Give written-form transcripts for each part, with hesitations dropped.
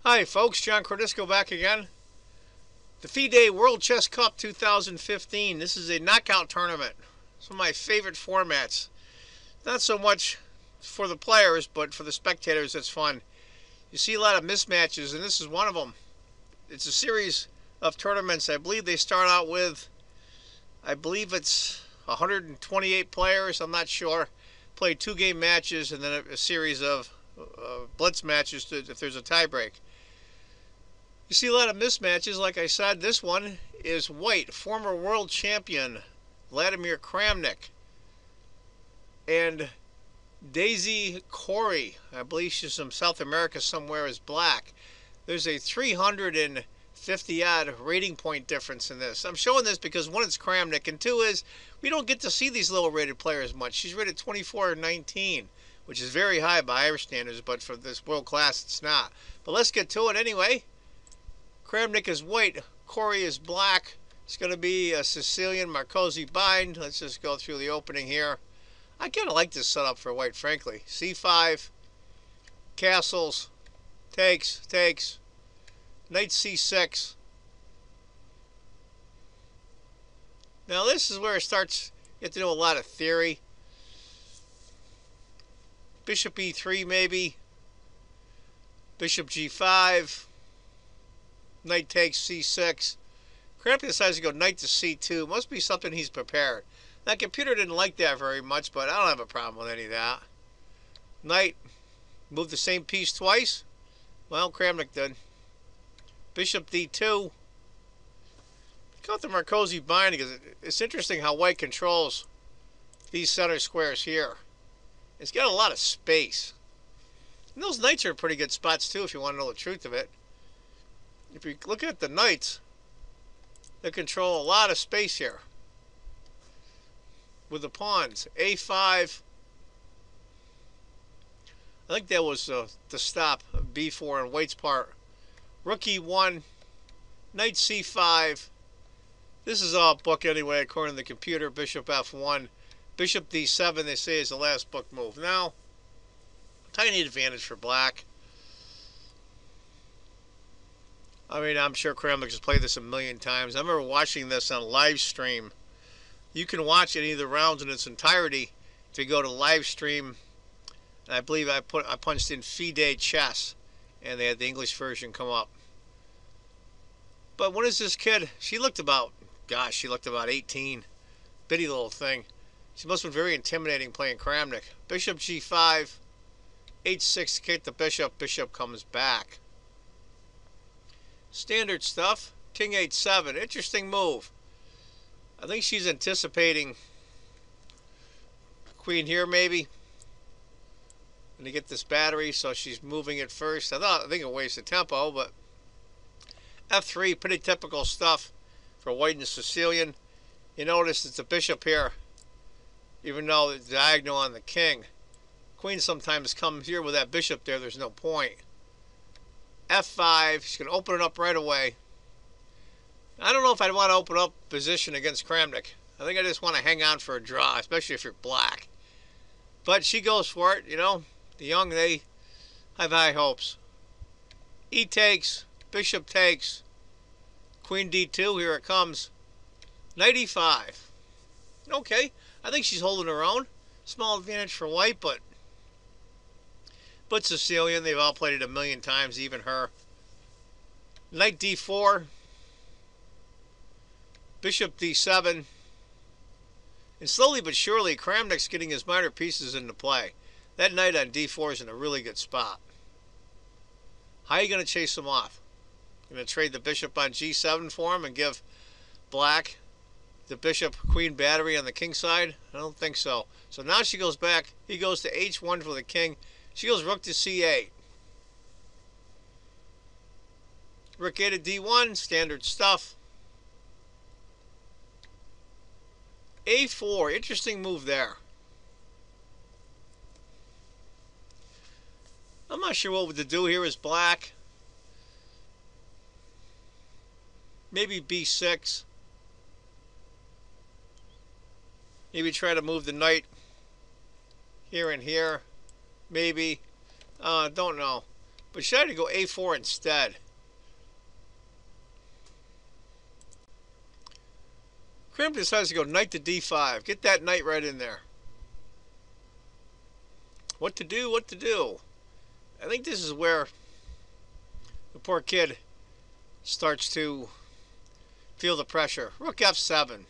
Hi folks, John Cordisco back again. The FIDE World Chess Cup 2015. This is a knockout tournament. It's one of my favorite formats. Not so much for the players, but for the spectators it's fun. You see a lot of mismatches, and this is one of them. It's a series of tournaments. I believe they start out with, it's 128 players, I'm not sure. Play 2-game matches and then a series of blitz matches if there's a tiebreak. You see a lot of mismatches. Like I said, this one is white, former world champion Vladimir Kramnik, and Daisy Cory, I believe she's from South America somewhere, is black. There's a 350-odd rating point difference in this. I'm showing this because, one, it's Kramnik, and two is we don't get to see these lower rated players much. She's rated 24-19, which is very high by Irish standards, but for this world class it's not. But let's get to it anyway. Kramnik is white, Cory is black. It's going to be a Sicilian Marcosi bind. Let's just go through the opening here. I kind of like this setup for white, frankly. C5, castles, takes, knight C6. Now this is where it starts. You have to know a lot of theory. Bishop E3 maybe. Bishop G5. Knight takes C6. Kramnik decides to go knight to C2. Must be something he's prepared. That computer didn't like that very much, but I don't have a problem with any of that. Knight. Move the same piece twice. Well, Kramnik did. Bishop D2. Got the Marcosi binding because it's interesting how white controls these center squares here. It's got a lot of space. And those knights are pretty good spots too, if you want to know the truth of it. If you look at the knights, they control a lot of space here with the pawns. A5. I think that was the stop of B4 on white's part. Rook E1, knight C5. This is all book anyway, according to the computer. Bishop F1, Bishop D7. They say is the last book move. Now, tiny advantage for black. I mean, I'm sure Kramnik has played this a million times. I remember watching this on live stream. You can watch any of the rounds in its entirety if you go to live stream. And I believe I punched in FIDE chess, and they had the English version come up. But what is this kid? She looked about 18. Bitty little thing. She must have been very intimidating playing Kramnik. Bishop G5, H6 to kick the bishop. Bishop comes back. Standard stuff. King H7. Interesting move. I think she's anticipating queen here maybe. And to get this battery, so she's moving it first. I think it wasted tempo, but F3, pretty typical stuff for white and Sicilian. You notice it's the bishop here, even though it's diagonal on the king. Queen sometimes comes here with that bishop there. There's no point. F5, she's going to open it up right away. I don't know if I'd want to open up position against Kramnik. I think I just want to hang on for a draw, especially if you're black. But she goes for it, you know. The young, they have high hopes. E takes, bishop takes, queen D2, here it comes. Knight E5. Okay, I think she's holding her own. Small advantage for white, but Sicilian, they've all played it a million times, even her. Knight D4. Bishop D7. And slowly but surely, Kramnik's getting his minor pieces into play. That knight on D4 is in a really good spot. How are you going to chase him off? You're going to trade the bishop on G7 for him and give black. The bishop queen battery on the king side? I don't think so. So now she goes back. He goes to h1 for the king. She goes rook to c8. Rook a to d1, standard stuff. a4, interesting move there. I'm not sure what to do here as black. Maybe b6. Maybe try to move the knight here and here. Maybe. Don't know. But should I to go a4 instead? Kramnik decides to go knight to d5. Get that knight right in there. What to do? What to do? I think this is where the poor kid starts to feel the pressure. Rook f7.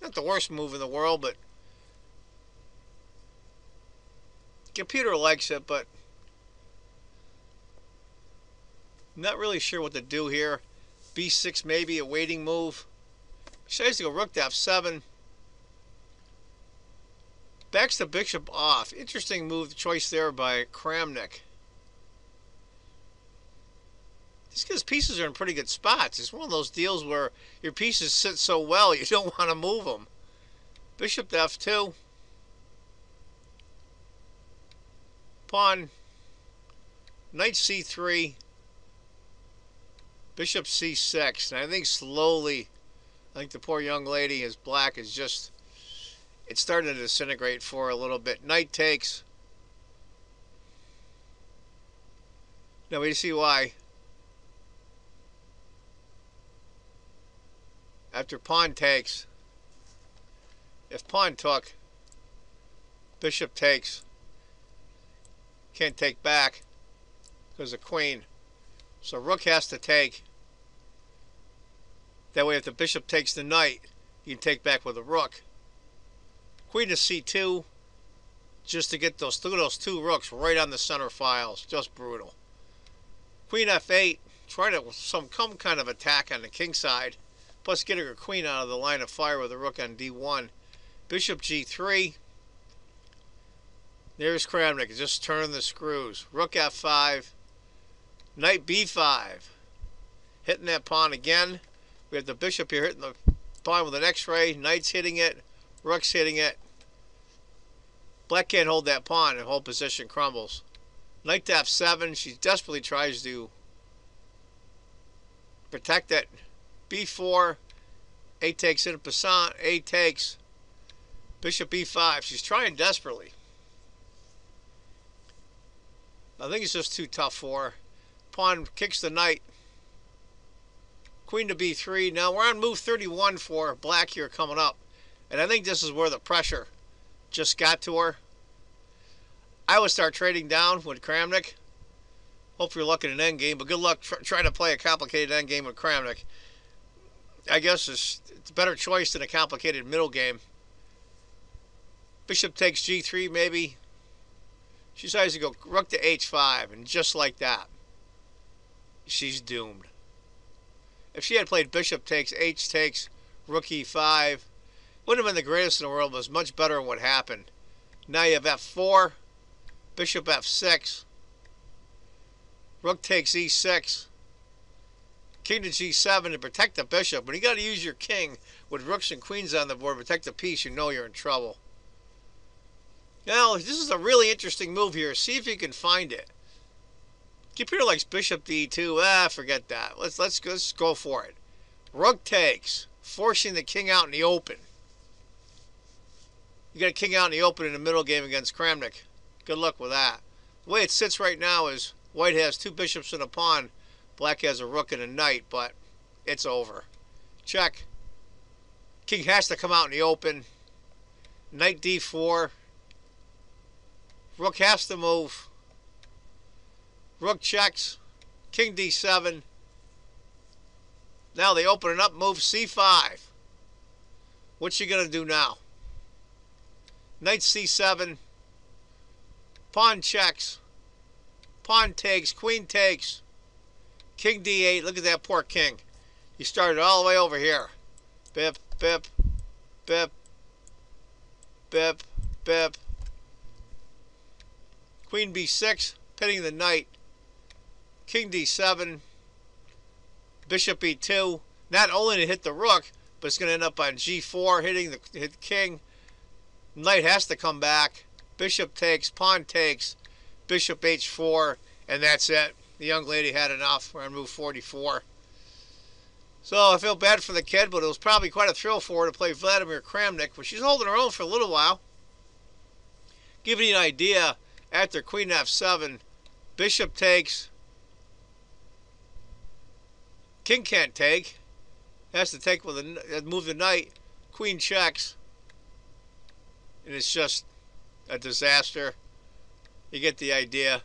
Not the worst move in the world, but computer likes it, but not really sure what to do here. b6 maybe a waiting move. She has to go rook to f7. Backs the bishop off. Interesting move choice there by Kramnik. Just because pieces are in pretty good spots. It's one of those deals where your pieces sit so well you don't want to move them. Bishop to f2. Pawn. Knight c3. Bishop c6. And I think slowly, I think the poor young lady, his black, is just, it's starting to disintegrate for her a little bit. Knight takes. Now we see why. After pawn takes, if pawn took, bishop takes, can't take back because of queen. So rook has to take. That way if the bishop takes the knight, you can take back with a rook. Queen to c2, just to get those, look at those two rooks right on the center files. Just brutal. Queen f8, try to some kind of attack on the king side. Plus getting her queen out of the line of fire with a rook on d1. Bishop g3. There's Kramnik. Just turn the screws. Rook f5. Knight b5. Hitting that pawn again. We have the bishop here hitting the pawn with an x-ray. Knight's hitting it. Rook's hitting it. Black can't hold that pawn and whole position crumbles. Knight to f7. She desperately tries to protect it. b4. A takes in passant. A takes. Bishop e5. She's trying desperately. I think it's just too tough for her. Pawn kicks the knight. Queen to b3. Now we're on move 31 for black here coming up. And I think this is where the pressure just got to her. I would start trading down with Kramnik. Hope you're lucky in an endgame, but good luck trying to play a complicated endgame with Kramnik. I guess it's a better choice than a complicated middle game. Bishop takes g3 maybe. She decides to go rook to h5, and just like that, she's doomed. If she had played bishop takes, h takes, rook e5, wouldn't have been the greatest in the world, but it was much better than what happened. Now you have f4, bishop f6, rook takes e6, king to g7 to protect the bishop. When you got to use your king with rooks and queens on the board to protect the piece, you know you're in trouble. Now, this is a really interesting move here. See if you can find it. Computer likes bishop to e2. Forget that. Let's go for it. Rook takes, forcing the king out in the open. You got a king out in the open in the middle game against Kramnik. Good luck with that. The way it sits right now is white has two bishops and a pawn. Black has a rook and a knight, but it's over. Check. King has to come out in the open. Knight d4. Rook has to move. Rook checks. King d7. Now they open it up. Move c5. What's she going to do now? Knight c7. Pawn checks. Pawn takes. Queen takes. King d8. Look at that poor king. He started all the way over here. Bip, bip, bip, bip, bip. Queen b6, pitting the knight. King d7. Bishop e2. Not only to hit the rook, but it's going to end up on g4, hitting the king. Knight has to come back. Bishop takes, pawn takes, bishop h4, and that's it. The young lady had enough. We're on move 44. So I feel bad for the kid, but it was probably quite a thrill for her to play Vladimir Kramnik, but she's holding her own for a little while. Giving you an idea, after queen f7, bishop takes, king can't take, has to take with a move the knight, queen checks, and it's just a disaster. You get the idea.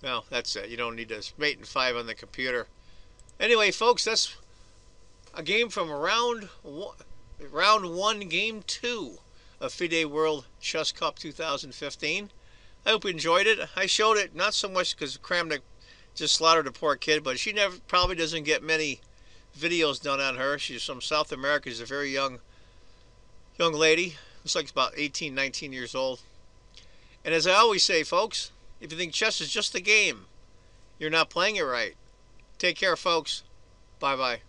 Well, that's it. You don't need this mate and 5 on the computer. Anyway, folks, that's a game from round one, game 2 of FIDE World Chess Cup 2015. I hope you enjoyed it. I showed it not so much because Kramnik just slaughtered a poor kid, but she probably doesn't get many videos done on her. She's from South America. She's a very young lady. Looks like about 18, 19 years old. And as I always say, folks, if you think chess is just a game, you're not playing it right. Take care, folks. Bye-bye.